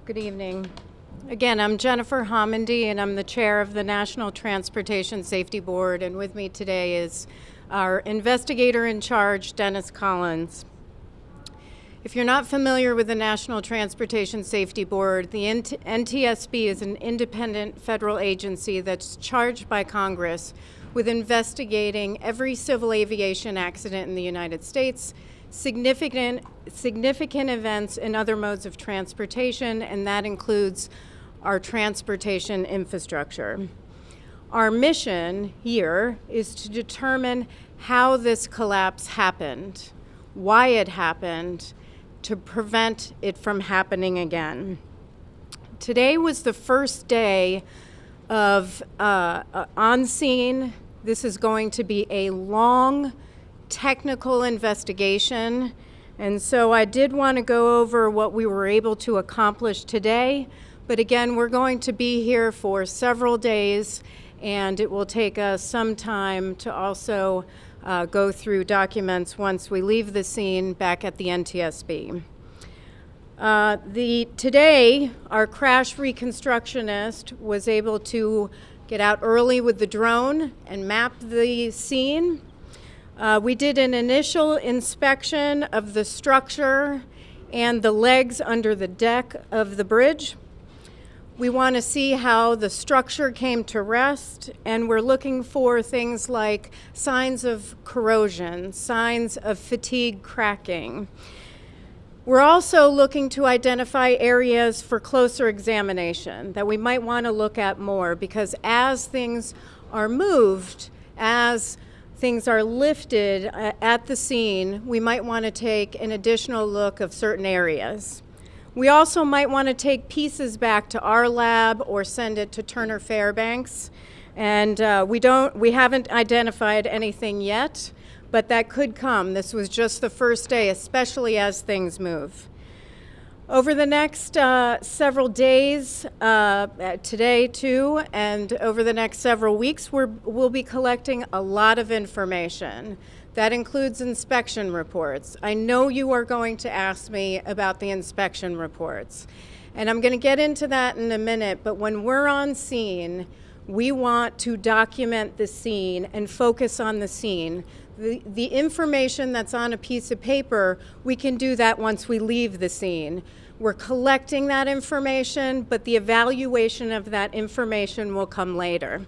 Good evening. Again, I'm Jennifer Homendy, and I'm the chair of the National Transportation Safety Board, and with me today is our investigator in charge, Dennis Collins. If you're not familiar with the National Transportation Safety Board, the NTSB is an independent federal agency that's charged by Congress with investigating every civil aviation accident in the United States, significant events in other modes of transportation, and that includes our transportation infrastructure. Our mission here is to determine how this collapse happened, why it happened, to prevent it from happening again. Today was the first day of on scene. This is going to be a long technical investigation, and so I did want to go over what we were able to accomplish today, but again, we're going to be here for several days, and it will take us some time to also go through documents once we leave the scene back at the NTSB. Today, our crash reconstructionist was able to get out early with the drone and map the scene. We did an initial inspection of the structure and the legs under the deck of the bridge. We want to see how the structure came to rest, and we're looking for things like signs of corrosion, signs of fatigue cracking. We're also looking to identify areas for closer examination that we might want to look at more, because as things are moved, as things are lifted at the scene, we might want to take an additional look of certain areas. We also might want to take pieces back to our lab or send it to Turner Fairbanks. And we haven't identified anything yet, but that could come. This was just the first day, especially as things move. Over the next several days, today too, and over the next several weeks, we'll be collecting a lot of information. That includes inspection reports. I know you are going to ask me about the inspection reports, and I'm going to get into that in a minute, but when we're on scene, we want to document the scene and focus on the scene. The information that's on a piece of paper, we can do that once we leave the scene. We're collecting that information, but the evaluation of that information will come later.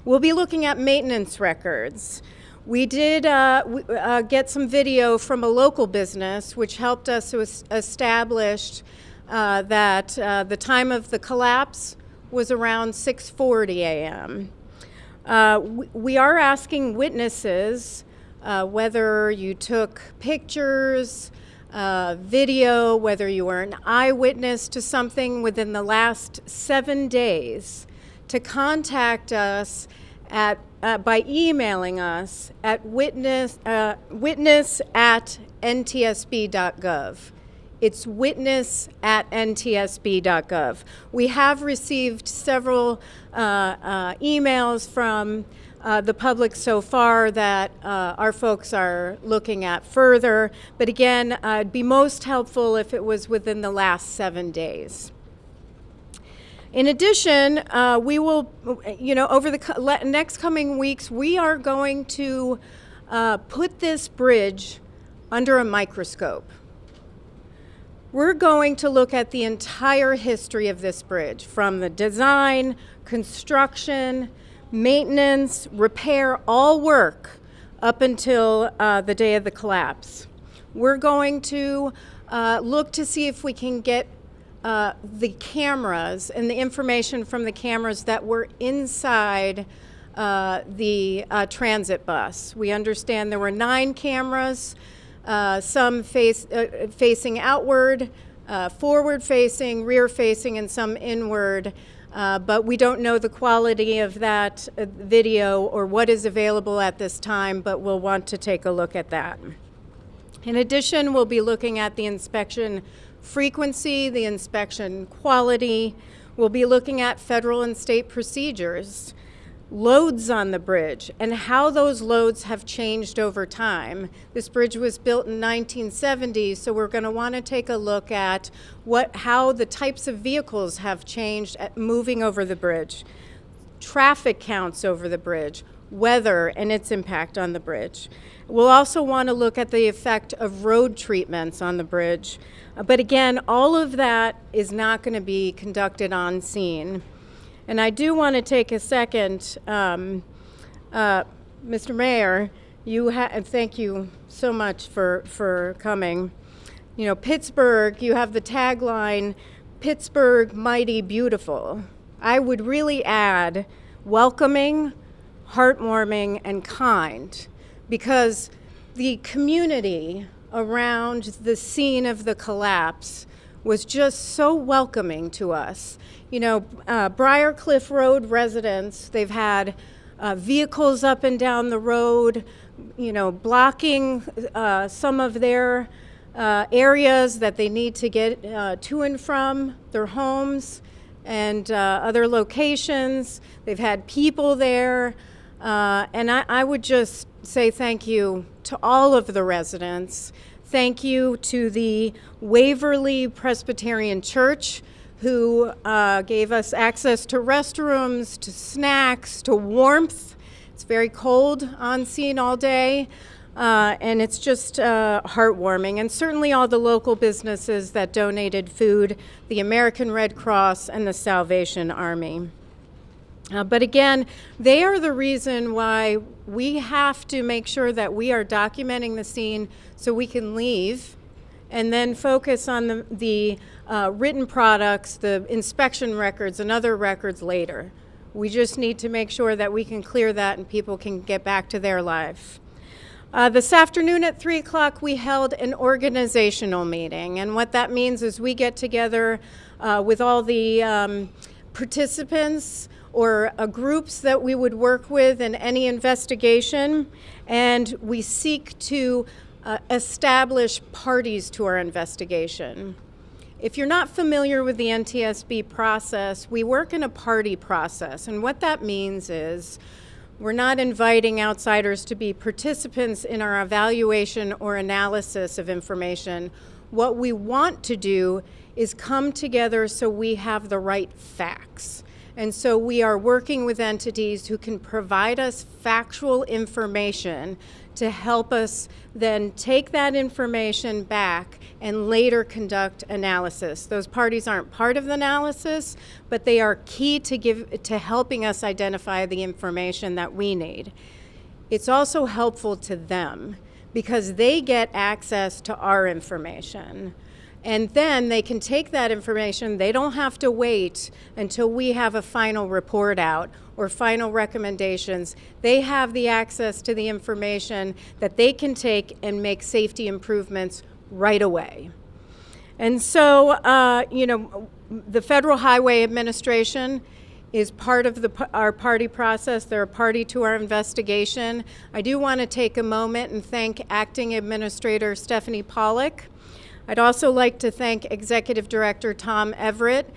We'll be looking at maintenance records. We did get some video from a local business, which helped us to establish that the time of the collapse was around 6:40 a.m. We are asking witnesses whether you took pictures, video, whether you were an eyewitness to something within the last 7 days, to contact us by emailing us at witness@ntsb.gov. It's witness@ntsb.gov. We have received several emails from the public so far that our folks are looking at further, but again, it'd be most helpful if it was within the last 7 days. In addition, we will, over the next coming weeks, we are going to put this bridge under a microscope. We're going to look at the entire history of this bridge, from the design, construction, maintenance, repair, all work up until the day of the collapse. We're going to look to see if we can get the cameras and the information from the cameras that were inside the transit bus. We understand there were 9 cameras, some facing outward, forward facing, rear facing, and some inward, but we don't know the quality of that video or what is available at this time, but we'll want to take a look at that. In addition, we'll be looking at the inspection frequency, the inspection quality. We'll be looking at federal and state procedures. loads on the bridge and how those loads have changed over time. This bridge was built in 1970, so we're going to want to take a look at how the types of vehicles have changed moving over the bridge, traffic counts over the bridge, weather and its impact on the bridge. We'll also want to look at the effect of road treatments on the bridge. But again, all of that is not going to be conducted on scene. And I do want to take a second, Mr. Mayor, thank you so much for coming. You know, Pittsburgh, you have the tagline, Pittsburgh, mighty beautiful. I would really add welcoming, heartwarming, and kind, because the community around the scene of the collapse was just so welcoming to us. You know, Briarcliff Road residents, they've had vehicles up and down the road, you know, blocking some of their areas that they need to get to and from their homes and other locations. They've had people there. And I would just say thank you to all of the residents. Thank you to the Waverly Presbyterian Church, who gave us access to restrooms, to snacks, to warmth. It's very cold on scene all day, and it's just heartwarming. And certainly all the local businesses that donated food, the American Red Cross and the Salvation Army. But again, they are the reason why we have to make sure that we are documenting the scene so we can leave and then focus on the written products, the inspection records, and other records later. We just need to make sure that we can clear that and people can get back to their life. This afternoon at 3 o'clock, we held an organizational meeting. And what that means is we get together with all the participants or groups that we would work with in any investigation, and we seek to establish parties to our investigation. If you're not familiar with the NTSB process, we work in a party process, and what that means is we're not inviting outsiders to be participants in our evaluation or analysis of information. What we want to do is come together so we have the right facts. And so we are working with entities who can provide us factual information to help us then take that information back and later conduct analysis. Those parties aren't part of the analysis, but they are key to helping us identify the information that we need. It's also helpful to them because they get access to our information. And then they can take that information. They don't have to wait until we have a final report out or final recommendations. They have the access to the information that they can take and make safety improvements right away. And so, the Federal Highway Administration is part of our party process. They're a party to our investigation. I do want to take a moment and thank Acting Administrator Stephanie Pollack. I'd also like to thank Executive Director Tom Everett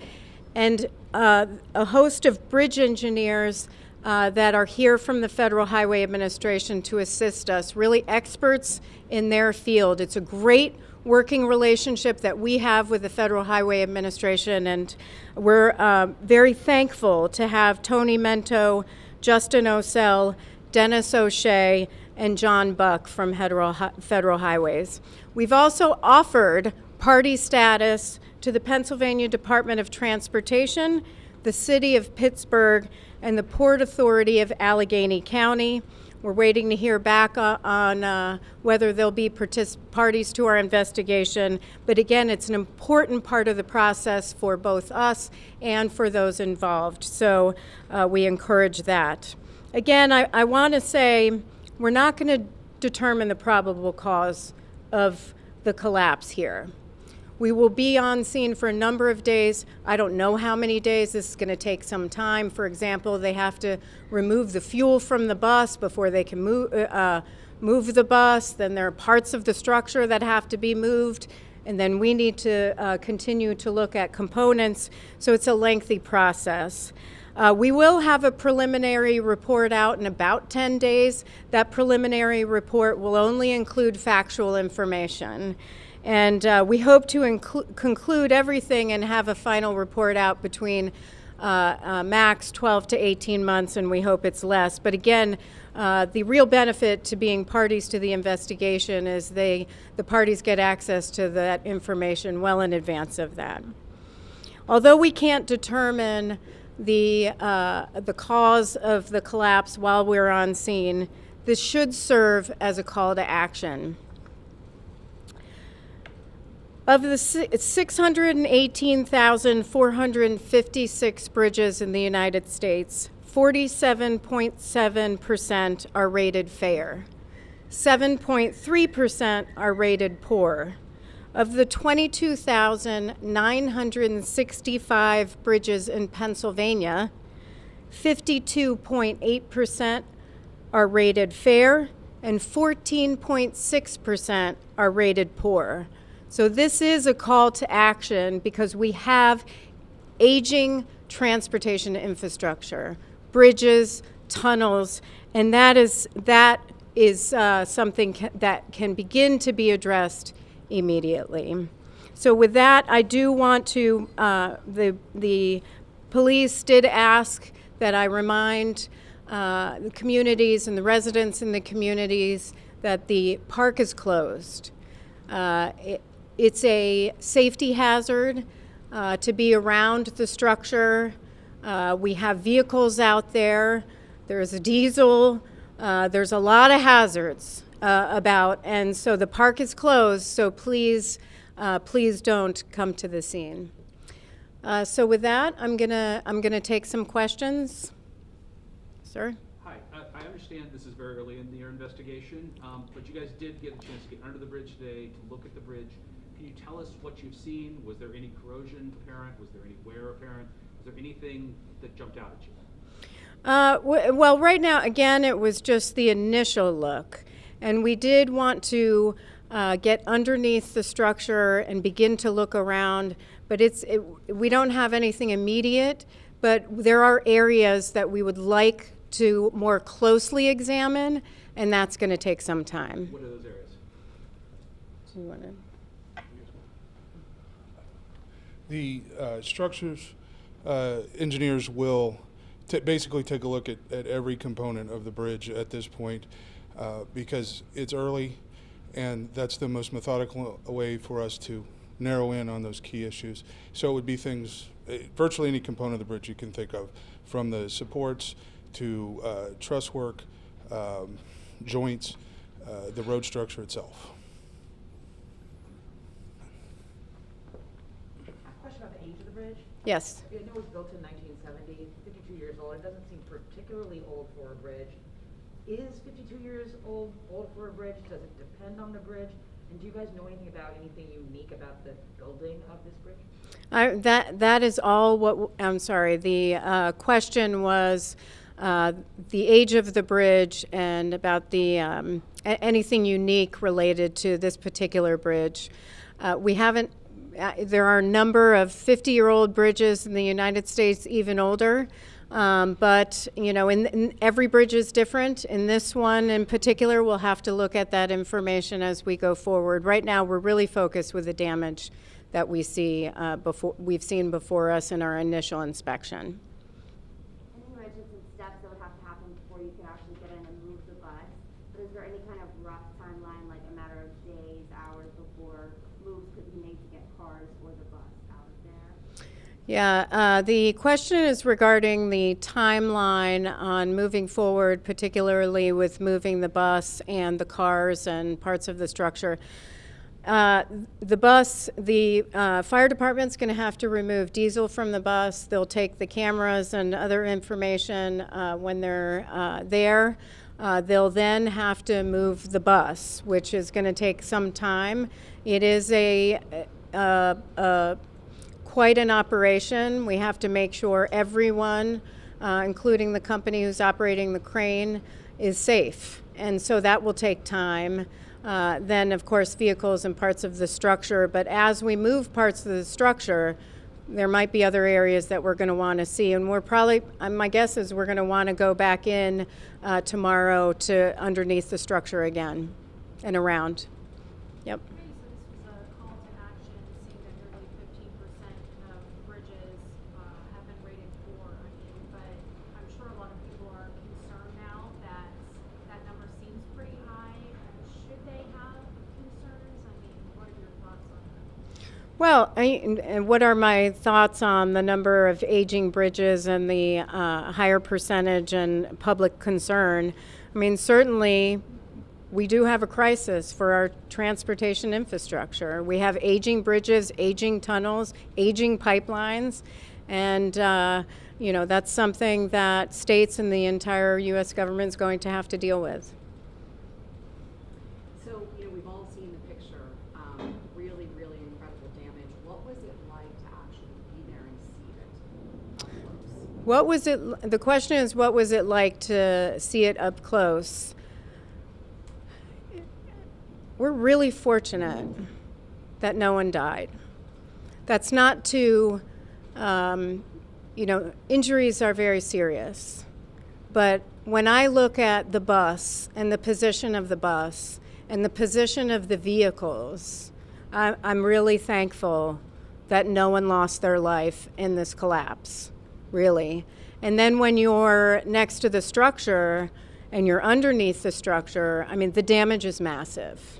and a host of bridge engineers that are here from the Federal Highway Administration to assist us, really experts in their field. It's a great working relationship that we have with the Federal Highway Administration, and we're very thankful to have Tony Mento, Justin Osell, Dennis O'Shea, and John Buck from Federal Highways. We've also offered party status to the Pennsylvania Department of Transportation, the City of Pittsburgh, and the Port Authority of Allegheny County. We're waiting to hear back on whether there'll be parties to our investigation. But again, it's an important part of the process for both us and for those involved. So we encourage that. Again, I want to say we're not going to determine the probable cause of the collapse here. We will be on scene for a number of days. I don't know how many days. This is going to take some time. For example, they have to remove the fuel from the bus before they can move the bus. Then there are parts of the structure that have to be moved. And then we need to continue to look at components. So it's a lengthy process. We will have a preliminary report out in about 10 days. That preliminary report will only include factual information. And we hope to conclude everything and have a final report out between max 12 to 18 months, and we hope it's less. But again, the real benefit to being parties to the investigation is the parties get access to that information well in advance of that. Although we can't determine the cause of the collapse while we're on scene, this should serve as a call to action. Of the 618,456 bridges in the United States, 47.7% are rated fair. 7.3% are rated poor. Of the 22,965 bridges in Pennsylvania, 52.8% are rated fair and 14.6% are rated poor. So this is a call to action because we have aging transportation infrastructure, bridges, tunnels, and that is something that can begin to be addressed immediately. So with that, I do want to, the police did ask that I remind the communities and the residents in the communities that the park is closed. It's a safety hazard to be around the structure. We have vehicles out there. There's a diesel. There's a lot of hazards about, and so the park is closed. So please don't come to the scene. So with that, I'm gonna take some questions. Sir. Hi. I understand this is very early in your investigation, but you guys did get a chance to get under the bridge today to look at the bridge. Can you tell us what you've seen? Was there any corrosion apparent? Was there any wear apparent? Was there anything that jumped out at you? Well, right now, again, it was just the initial look. And we did want to get underneath the structure and begin to look around. But we don't have anything immediate, but there are areas that we would like to more closely examine, and that's going to take some time. What are those areas? Do you want to? The structures engineers will basically take a look at every component of the bridge at this point because it's early, and that's the most methodical way for us to narrow in on those key issues. So it would be things, virtually any component of the bridge you can think of, from the supports to truss work, joints, the road structure itself. Yes. I know it was built in 1970, 52 years old. It doesn't seem particularly old for a bridge. Is 52 years old for a bridge? Does it depend on the bridge? And do you guys know anything about anything unique about the building of this bridge? That is all what, I'm sorry, the question was the age of the bridge and about the anything unique related to this particular bridge. We haven't. There are a number of 50-year-old bridges in the United States, even older, but in every bridge is different. In this one in particular, we'll have to look at that information as we go forward. Right now, we're really focused with the damage that we've seen before us in our initial inspection. Any measures and steps that would have to happen before you can actually get in and move the bus? But is there any kind of rough timeline, like a matter of days, hours before moves could be made to get cars or the bus out of there? Yeah, the question is regarding the timeline on moving forward, particularly with moving the bus and the cars and parts of the structure. The bus, the fire department's going to have to remove diesel from the bus. They'll take the cameras and other information when they're there. They'll then have to move the bus, which is going to take some time. It is quite an operation. We have to make sure everyone, including the company who's operating the crane, is safe. And so that will take time. Then, of course, vehicles and parts of the structure. But as we move parts of the structure, there might be other areas that we're going to want to see, and we're probably, my guess is we're going to want to go back in tomorrow to underneath the structure again and around. Yep. Okay, so this was a call to action, seeing that nearly 15% of bridges have been rated 4. I mean, but I'm sure a lot of people are concerned now that that number seems pretty high. Should they have concerns? I mean, what are your thoughts on that? Well, and what are my thoughts on the number of aging bridges and the higher percentage and public concern? I mean, certainly we do have a crisis for our transportation infrastructure. We have aging bridges, aging tunnels, aging pipelines, and that's something that states and the entire U.S. government is going to have to deal with. So, we've all seen the picture, really, really incredible damage. What was it like to actually be there and see it up close? What was it? The question is, what was it like to see it up close? We're really fortunate that no one died. That's not to, injuries are very serious. But when I look at the bus and the position of the bus and the position of the vehicles, I'm really thankful that no one lost their life in this collapse, really. And then when you're next to the structure and you're underneath the structure, I mean, the damage is massive.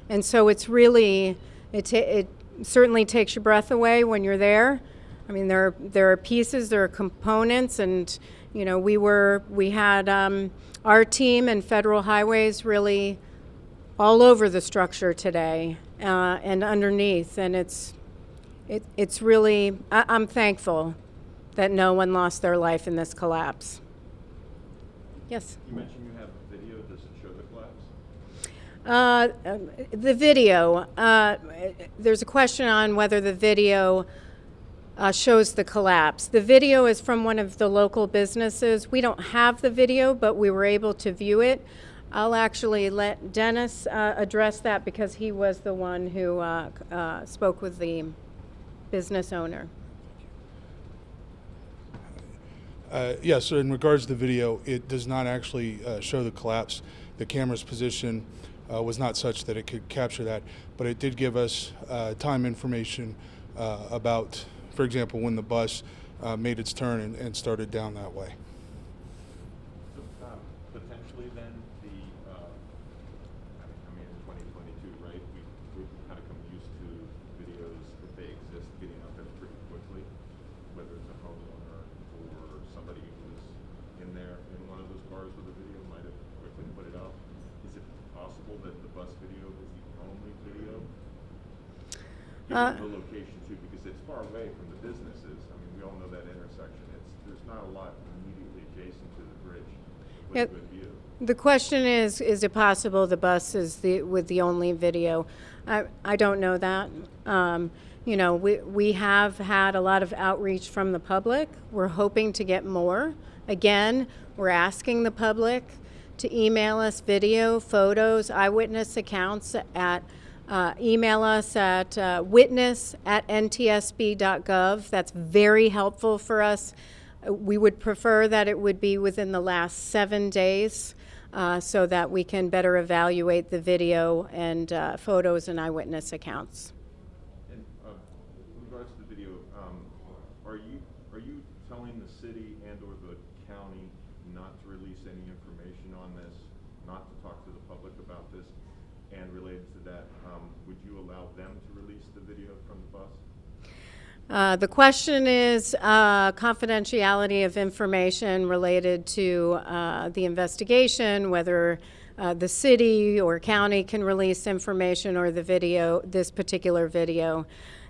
And so it's really, it certainly takes your breath away when you're there. I mean, there are pieces, there are components, and we had our team and Federal Highways really all over the structure today and underneath, and it's really, I'm thankful that no one lost their life in this collapse. Yes. You mentioned you have a video. Does it show the collapse? The video, there's a question on whether the video shows the collapse. The video is from one of the local businesses. We don't have the video, but we were able to view it. I'll actually let Dennis address that because he was the one who spoke with the business owner. Yes, so in regards to the video, it does not actually show the collapse. The camera's position was not such that it could capture that, but it did give us time information about, for example, when the bus made its turn and started down that way. So, potentially then, in 2022, right, we've kind of come used to videos, if they exist, getting out there pretty quickly, whether it's a homeowner or somebody who's in there in one of those cars with a video might have quickly put it up. Is it possible that the bus video is the only video? Given the location too, because it's far away from the businesses. I mean, we all know that intersection. There's not a lot immediately adjacent to the bridge with a good view. The question is it possible the bus is with the only video? I don't know that. We have had a lot of outreach from the public. We're hoping to get more. Again, we're asking the public to email us video, photos, eyewitness accounts at email us at witness@ntsb.gov. That's very helpful for us. We would prefer that it would be within the last 7 days so that we can better evaluate the video and photos and eyewitness accounts. And in regards to the video, are you telling the city and or the county not to release any information on this, not to talk to the public about this? And related to that, would you allow them to release the video from the bus? The question is confidentiality of information related to the investigation, whether the city or county can release information or the video, this particular video.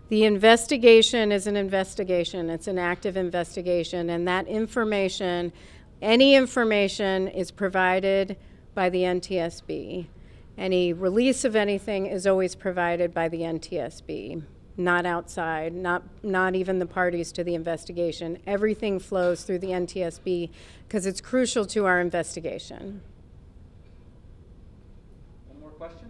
The investigation is an investigation. It's an active investigation, and that information, any information is provided by the NTSB. Any release of anything is always provided by the NTSB, not outside, not even the parties to the investigation. Everything flows through the NTSB because it's crucial to our investigation. One more question?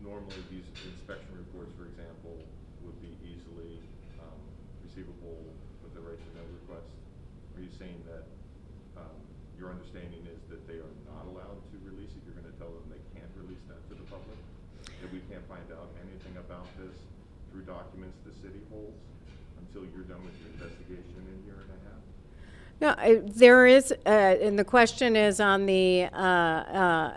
normally these inspection reports, for example, would be easily receivable with the right to know request? Are you saying that your understanding is that they are not allowed to release it? You're going to tell them they can't release that to the public? That we can't find out anything about this through documents the city holds until you're done with your investigation in a year and a half? No, there is, and the question is on the,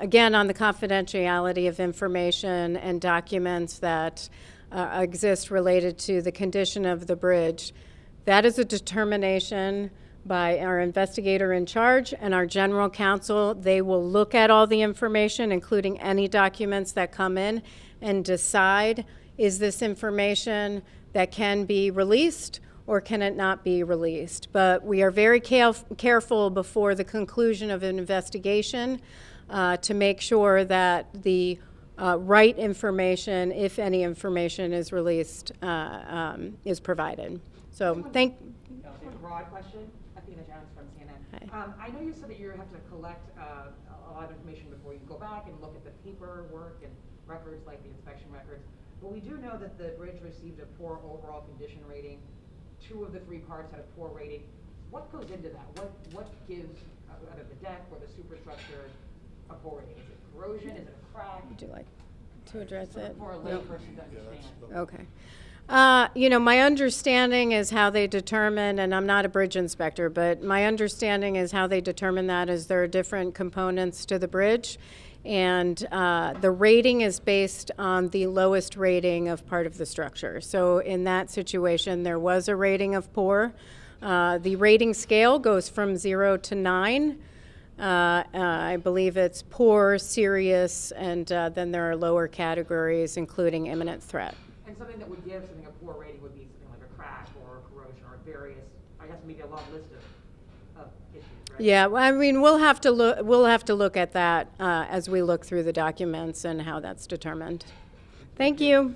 again, on the confidentiality of information and documents that exist related to the condition of the bridge. That is a determination by our investigator in charge and our general counsel. They will look at all the information, including any documents that come in, and decide, is this information that can be released or can it not be released? But we are very careful before the conclusion of an investigation to make sure that the right information, if any information is released, is provided. So thank. A broad question. Athena Jones from CNN. Hi. I know you said that you have to collect a lot of information before you go back and look at the paperwork and records like the inspection records. But we do know that the bridge received a poor overall condition rating. 2 of the 3 parts had a poor rating. What goes into that? What gives either the deck or the superstructure a poor rating? Is it corrosion? Is it a crack? Would you like to address it? For a Nope. layperson to understand. Okay. You know, my understanding is how they determine, and I'm not a bridge inspector, but my understanding is how they determine that is there are different components to the bridge, and the rating is based on the lowest rating of part of the structure. So in that situation, there was a rating of poor. The rating scale goes from 0 to 9. I believe it's poor, serious, and then there are lower categories, including imminent threat. And something that would give something a poor rating would be something like a crack or corrosion or various, I guess maybe a long list of issues, right? Yeah, well, I mean, we'll have to look at that as we look through the documents and how that's determined. Thank you.